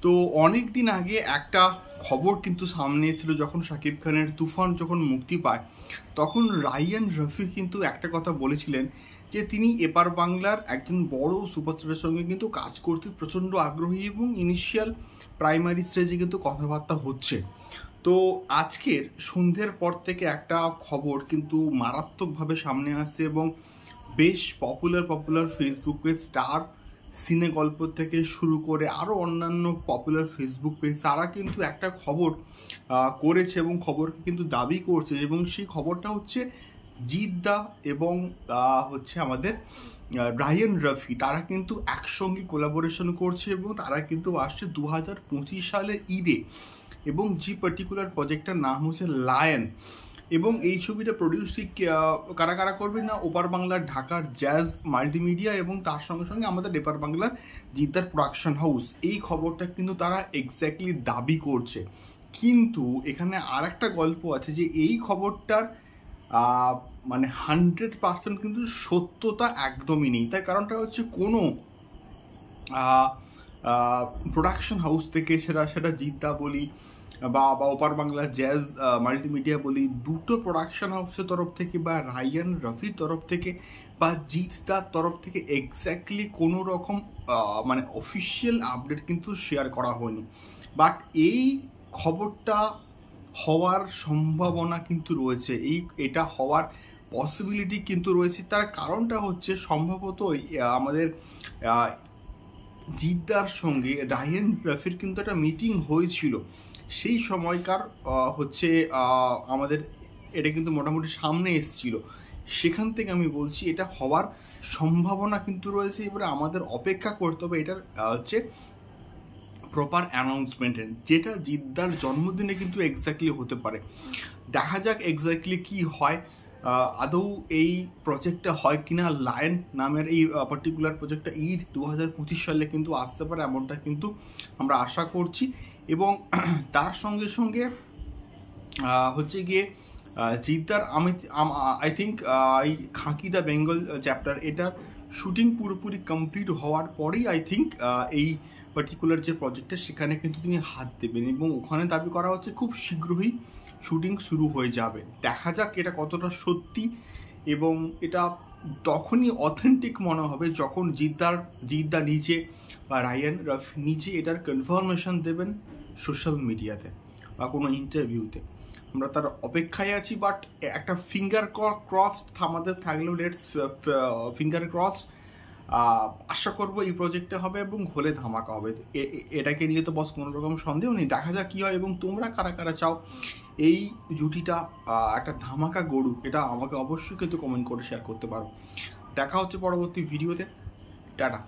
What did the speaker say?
তো অনেক দিন আগে একটা খবর কিন্তু সামনে এসেছিল, যখন শাকিব খানের তুফান যখন মুক্তি পায় তখন রায়ান রফি কিন্তু একটা কথা বলেছিলেন যে তিনি এপার বাংলার একজন বড় সুপারস্টারের সঙ্গে কিন্তু কাজ করতে প্রচণ্ড আগ্রহী এবং ইনিশিয়াল প্রাইমারি স্টেজে কিন্তু কথাবার্তা হচ্ছে। তো আজকের সন্ধ্যের পর থেকে একটা খবর কিন্তু মারাত্মকভাবে সামনে আসছে এবং বেশ পপুলার ফেসবুক পেজ স্টার সিনে গল্প থেকে শুরু করে আরও অন্যান্য পপুলার ফেসবুক পেজ তারা কিন্তু একটা খবর করেছে এবং খবরকে কিন্তু দাবি করছে, এবং সেই খবরটা হচ্ছে জিৎ দা এবং হচ্ছে আমাদের রায়ান রফি তারা কিন্তু একসঙ্গে কোলাবোরেশন করছে এবং তারা কিন্তু আসছে 2025 সালের ঈদে। এবং যে পার্টিকুলার প্রজেক্টটার নাম হচ্ছে লায়ন, এবং এই ছবিটা প্রডিউস কারা কারা করবে না, ওপার বাংলার ঢাকার জ্যাজ মাল্টিমিডিয়া এবং তার সঙ্গে সঙ্গে আমাদের এপার বাংলার জিদ্দার প্রোডাকশন হাউস। এই খবরটা কিন্তু তারা এক্স্যাক্টলি দাবি করছে, কিন্তু এখানে আর একটা গল্প আছে যে এই খবরটার মানে 100% কিন্তু সত্যতা একদমই নেই। তার কারণটা হচ্ছে কোনো প্রোডাকশন হাউস থেকে সেটা জিদ্দা বলি বা ওপার বাংলা জ্যাজ মাল্টিমিডিয়া বলি, দুটো প্রোডাকশন হাউসের তরফ থেকে বা রায়ান রফির তরফ থেকে বা জিৎদার তরফ থেকে এক্স্যাক্টলি কোনো রকম মানে অফিসিয়াল আপডেট কিন্তু শেয়ার করা হয়নি। বাট এই খবরটা হওয়ার সম্ভাবনা কিন্তু রয়েছে, এটা হওয়ার পসিবিলিটি কিন্তু রয়েছে। তার কারণটা হচ্ছে সম্ভবত আমাদের জিদ্দার সঙ্গে রায়ান রফির কিন্তু একটা মিটিং হয়েছিল, সেই সময়কার হচ্ছে আমাদের এটা কিন্তু মোটামুটি সামনে এসেছিল, সেখান থেকে আমি বলছি এটা হওয়ার সম্ভাবনা কিন্তু রয়েছে। এবারে আমাদের অপেক্ষা করতে হবে এটার হচ্ছে প্রপার অ্যানাউন্সমেন্টের, যেটা জিদ্দার জন্মদিনে কিন্তু এক্স্যাক্টলি হতে পারে। দেখা যাক এক্স্যাক্টলি কি হয়, আদৌ এই প্রজেক্টটা হয় কিনা। লায়ন নামের এই পার্টিকুলার প্রজেক্টটা ঈদ 2025 সালে কিন্তু আসতে পারে, এমনটা কিন্তু আমরা আশা করছি। এবং তার সঙ্গে সঙ্গে হচ্ছে গিয়ে জিদ্দার আই থিঙ্ক এই খাকি দ্য বেঙ্গল চ্যাপ্টার এটার শুটিং পুরোপুরি কমপ্লিট হওয়ার পরেই আই থিঙ্ক এই পার্টিকুলার যে প্রজেক্টটা সেখানে কিন্তু তিনি হাত দেবেন, এবং ওখানে দাবি করা হচ্ছে খুব শীঘ্রই শুটিং শুরু হয়ে যাবে। দেখা যাক এটা কতটা সত্যি, এবং এটা তখনই অথেন্টিক মনে হবে যখন জিদ্দা নিজে বা রায়ান রফি নিজে এটার কনফার্মেশন দেবেন সোশ্যাল মিডিয়াতে বা কোনো ইন্টারভিউতে। আমরা তার অপেক্ষায় আছি, বাট একটা ফিঙ্গার ক্রস আমাদের থাকলেও লেটস ফিঙ্গার ক্রস আশা করবো এই প্রজেক্টে হবে এবং হলে ধামাকা হবে। এটাকে নিয়ে তো বস কোনো রকম সন্দেহ নেই, দেখা যাক কি হয়। এবং তোমরা কারা কারা চাও এই জুটিটা একটা ধামাকা গড়ুক, এটা আমাকে অবশ্যই কিন্তু কমেন্ট করে শেয়ার করতে পারো। দেখা হচ্ছে পরবর্তী ভিডিওতে, টাটা।